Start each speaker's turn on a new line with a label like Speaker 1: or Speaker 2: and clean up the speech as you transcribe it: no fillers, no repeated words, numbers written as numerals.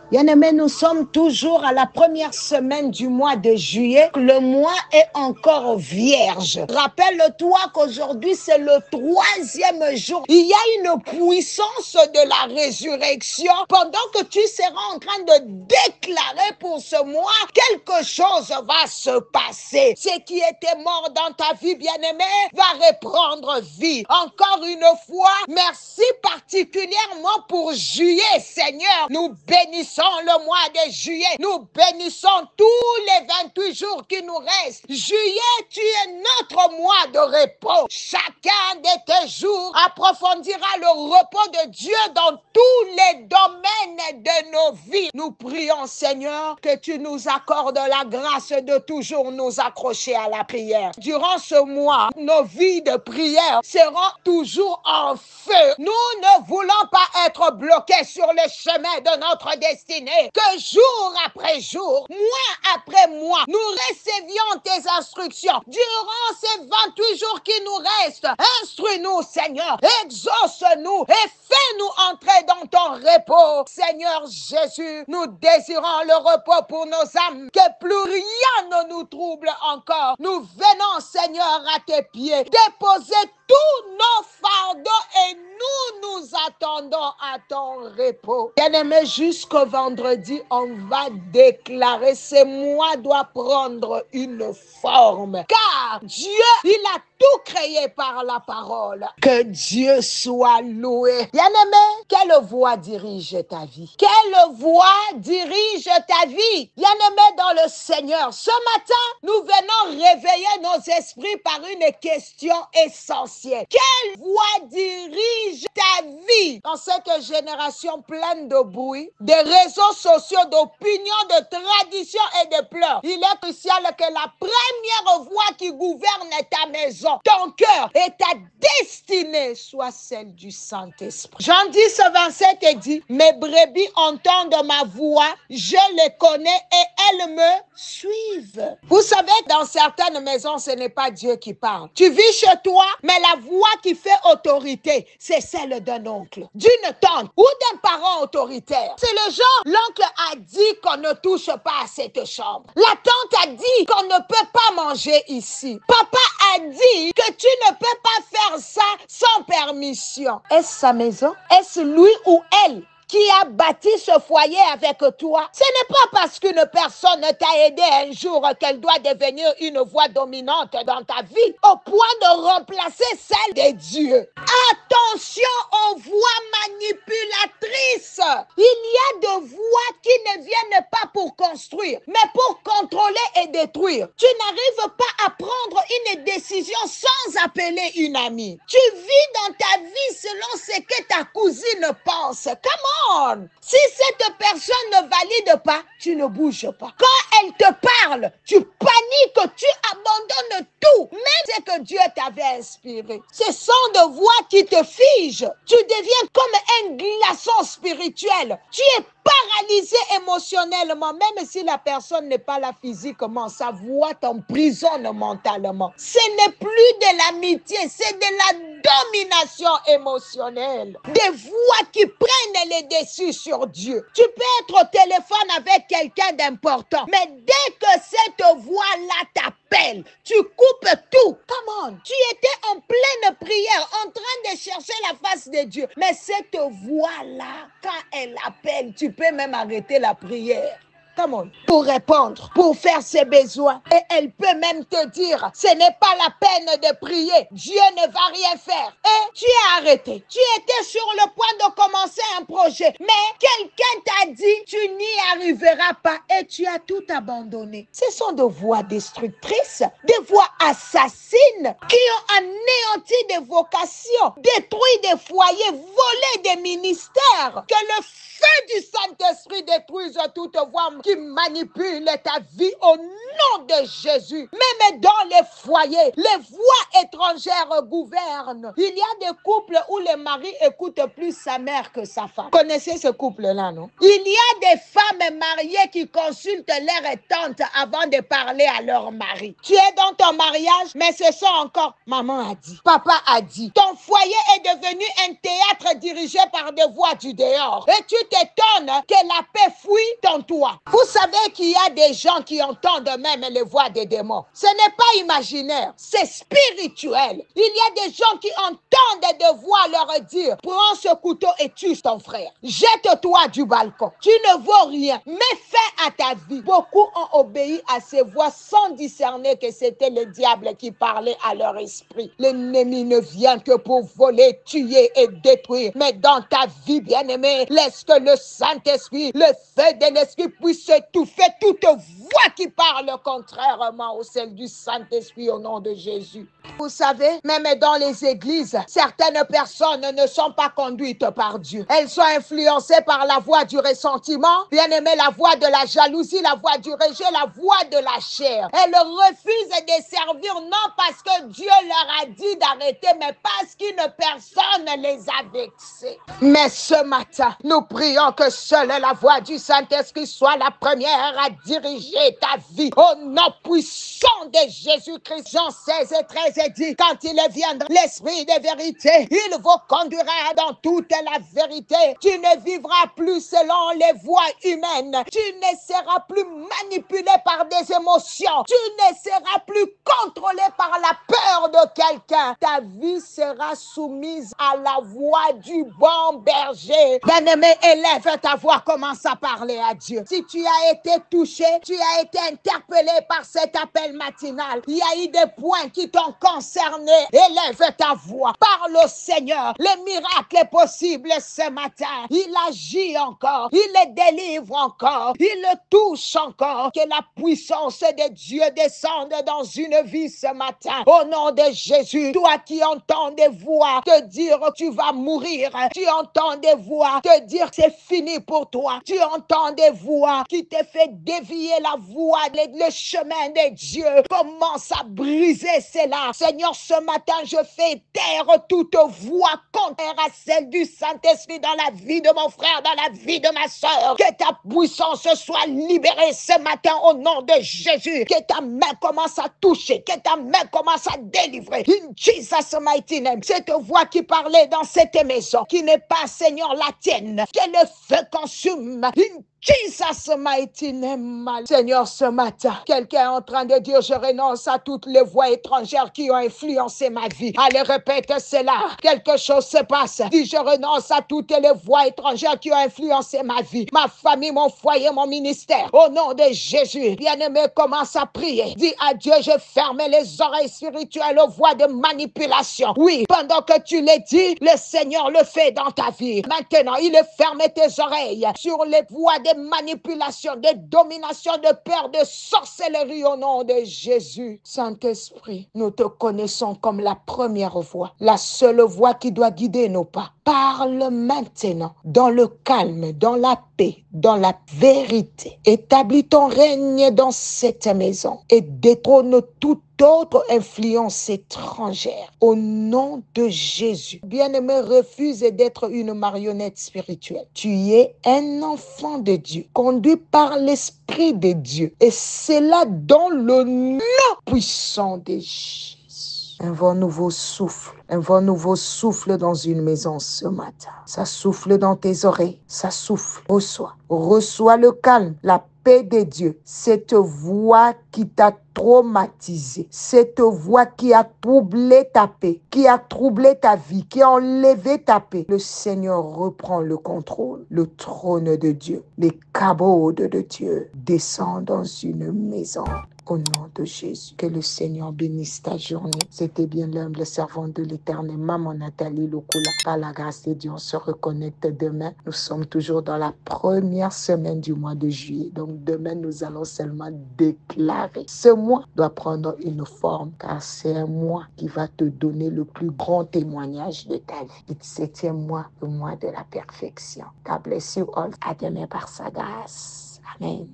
Speaker 1: Bien-aimés, nous sommes toujours à la première semaine du mois de juillet. Le mois est encore vierge. Rappelle-toi qu'aujourd'hui, c'est le 3e jour. Il y a une puissance de la résurrection. Pendant que tu seras en train de déclarer pour ce mois, quelque chose va se passer. Ce qui était mort dans ta vie, bien-aimé, va reprendre vie. Encore une fois, merci particulièrement pour juillet, Seigneur. Nous bénissons le mois de juillet. Nous bénissons tous les 28 jours qui nous restent. Juillet, tu es notre mois de repos. Chacun de tes jours approfondira le repos de Dieu dans tous les domaines de nos vies. Nous prions, Seigneur, que tu nous accordes la grâce de toujours nous accrocher à la prière. Durant ce mois, nos vies de prière seront toujours en feu. Nous ne voulons pas être bloqués sur le chemin de notre destinée. Que jour après jour, mois après mois, nous recevions tes instructions. Durant ces 28 jours qui nous restent, instruis-nous, Seigneur. Exauce-nous et fais-nous entrer dans ton repos. Seigneur Jésus, nous désirons le repos pour nos âmes. Que plus rien ne nous trouble encore. Nous venons, Seigneur, à tes pieds, déposer tous nos fardeaux et nous attendons à ton repos. Bien-aimés, jusqu'au vendredi, on va déclarer ce mois doit prendre une forme. Car Dieu, il a tout créé par la parole. Que Dieu soit loué. Bien-aimé, quelle voie dirige ta vie? Quelle voie dirige ta vie? Bien-aimé dans le Seigneur, ce matin, nous venons réveiller nos esprits par une question essentielle. Quelle voie dirige ta vie? Dans cette génération pleine de bruit, de réseaux sociaux, d'opinions, de traditions et de pleurs, il est crucial que la première voie qui gouverne ta maison, ton cœur et ta destinée soit celle du Saint-Esprit. Jean 10, 27 dit, mes brebis entendent ma voix, je les connais et elles me suivent. Vous savez, dans certaines maisons, ce n'est pas Dieu qui parle. Tu vis chez toi, mais la voix qui fait autorité, c'est celle d'un oncle, d'une tante ou d'un parent autoritaire. C'est le genre, l'oncle a dit qu'on ne touche pas à cette chambre. La tante a dit qu'on ne peut pas manger ici. Papa a dit que tu ne peux pas faire ça sans permission. Est-ce sa maison? Est-ce lui ou elle qui a bâti ce foyer avec toi? Ce n'est pas parce qu'une personne t'a aidé un jour qu'elle doit devenir une voix dominante dans ta vie au point de remplacer celle de Dieu. Attention aux voix manipulatrices. Il y a de voix qui ne viennent pas pour construire, mais pour contrôler et détruire. Tu n'arrives pas à prendre une décision sans appeler une amie. Tu vis dans ta vie selon ce que ta cousine pense. Comment? Si cette personne ne valide pas, tu ne bouges pas. Quand elle te parle, tu paniques, tu abandonnes tout, même ce que Dieu t'avait inspiré. Ce sont de voix qui te figent. Tu deviens comme un glaçon spirituel. Tu es paralysé émotionnellement, même si la personne n'est pas là physiquement, sa voix t'emprisonne mentalement. Ce n'est plus de l'amitié, c'est de la domination émotionnelle. Des voix qui prennent les dessus sur Dieu. Tu peux être au téléphone avec quelqu'un d'important, mais dès que cette voix-là t'appelle, tu coupes tout. Come on. Tu étais en pleine prière, en train de chercher la face de Dieu, mais cette voix-là, quand elle appelle, tu peux même arrêter la prière. Come on. Pour répondre, pour faire ses besoins. Et elle peut même te dire, ce n'est pas la peine de prier. Dieu ne va rien faire. Et tu es arrêté. Tu étais sur le point de commencer un projet. Mais quelqu'un t'a dit, tu n'y arriveras pas. Et tu as tout abandonné. Ce sont des voix destructrices, des voix assassines qui ont anéanti des vocations, détruit des foyers, volé des ministères. Que le feu du Saint-Esprit détruise toute voix qui manipule ta vie au nom de Jésus. Même dans les foyers, les voix étrangères gouvernent. Il y a des couples où le mari écoute plus sa mère que sa femme. Vous connaissez ce couple-là, non? Il y a des femmes mariées qui consultent leur tante avant de parler à leur mari. Tu es dans ton mariage, mais ce sont encore maman a dit, papa a dit. Ton foyer est devenu un théâtre dirigé par des voix du dehors. Et tu t'étonnes que la paix enfouis en toi. Vous savez qu'il y a des gens qui entendent même les voix des démons. Ce n'est pas imaginaire, c'est spirituel. Il y a des gens qui entendent des voix leur dire, prends ce couteau et tue ton frère. Jette-toi du balcon. Tu ne vaux rien. Mets fin à ta vie. Beaucoup ont obéi à ces voix sans discerner que c'était le diable qui parlait à leur esprit. L'ennemi ne vient que pour voler, tuer et détruire. Mais dans ta vie, bien-aimée, laisse que le Saint-Esprit, le feu de l'Esprit puisse étouffer toute voix qui parle contrairement au celle du Saint-Esprit au nom de Jésus. Vous savez, même dans les églises, certaines personnes ne sont pas conduites par Dieu. Elles sont influencées par la voix du ressentiment, bien-aimé, la voix de la jalousie, la voix du rejet, la voix de la chair. Elles refusent de servir non parce que Dieu leur a dit d'arrêter, mais parce qu'une personne les a vexés. Mais ce matin, nous prions que seule la voix du Saint-Esprit soit la première à diriger ta vie. Au nom puissant de Jésus-Christ, Jean 16 et 13 dit, quand il viendra, l'Esprit de vérité, il vous conduira dans toute la vérité. Tu ne vivras plus selon les voies humaines. Tu ne seras plus manipulé par des émotions. Tu ne seras plus contrôlé par la peur de quelqu'un. Ta vie sera soumise à la voix du bon berger. Bien-aimé, élève ta voix, commence à parler à Dieu. Si tu as été touché, tu as été interpellé par cet appel matinal, il y a eu des points qui t'ont concerné. Élève ta voix, parle au Seigneur. Le miracle est possible ce matin. Il agit encore, il le délivre encore, il le touche encore. Que la puissance de Dieu descende dans une vie ce matin. Au nom de Jésus, toi qui entends des voix te dire tu vas mourir, tu entends des voix te dire c'est fini pour toi, tu entends des voix qui te fait dévier la voie, le chemin de Dieu, commence à briser cela. Seigneur, ce matin, je fais taire toute voix contraire à celle du Saint-Esprit dans la vie de mon frère, dans la vie de ma soeur. Que ta puissance soit libérée ce matin au nom de Jésus. Que ta main commence à toucher, que ta main commence à délivrer. In Jesus mighty name. Cette voix qui parlait dans cette maison, qui n'est pas, Seigneur, la tienne, que le feu consume. In Jesus mighty name. Seigneur, ce matin, quelqu'un est en train de dire, je renonce à toutes les voix étrangères qui ont influencé ma vie. Allez, répète cela. Quelque chose se passe. Dis, je renonce à toutes les voix étrangères qui ont influencé ma vie, ma famille, mon foyer, mon ministère. Au nom de Jésus, bien-aimé, commence à prier. Dis à Dieu, je ferme les oreilles spirituelles aux voix de manipulation. Oui, pendant que tu l'as dit, le Seigneur le fait dans ta vie. Maintenant, il ferme tes oreilles sur les voix de manipulation, de domination, de peur, de sorcellerie au nom de Jésus. Saint-Esprit, nous te connaissons comme la première voix, la seule voix qui doit guider nos pas. Parle maintenant dans le calme, dans la paix, dans la vérité. Établis ton règne dans cette maison et détrône toute autre influence étrangère. Au nom de Jésus. Bien-aimé, refuse d'être une marionnette spirituelle. Tu es un enfant de Dieu, conduit par l'Esprit de Dieu. Et c'est là dans le nom puissant de Jésus. Un vent nouveau souffle dans une maison ce matin. Ça souffle dans tes oreilles, ça souffle. Reçois le calme, la paix de Dieu. Cette voix qui t'a traumatisé, cette voix qui a troublé ta paix, qui a troublé ta vie, qui a enlevé ta paix. Le Seigneur reprend le contrôle. Le trône de Dieu, les cabots de Dieu descendent dans une maison. Au nom de Jésus, que le Seigneur bénisse ta journée. C'était bien l'humble servante de l'Éternel, Maman Nathalie Lokula. Par la grâce de Dieu, on se reconnecte demain. Nous sommes toujours dans la première semaine du mois de juillet. Donc demain, nous allons seulement déclarer. Ce mois doit prendre une forme, car c'est un mois qui va te donner le plus grand témoignage de ta vie. Le 7e mois, le mois de la perfection. God bless you all. À demain par sa grâce. Amen.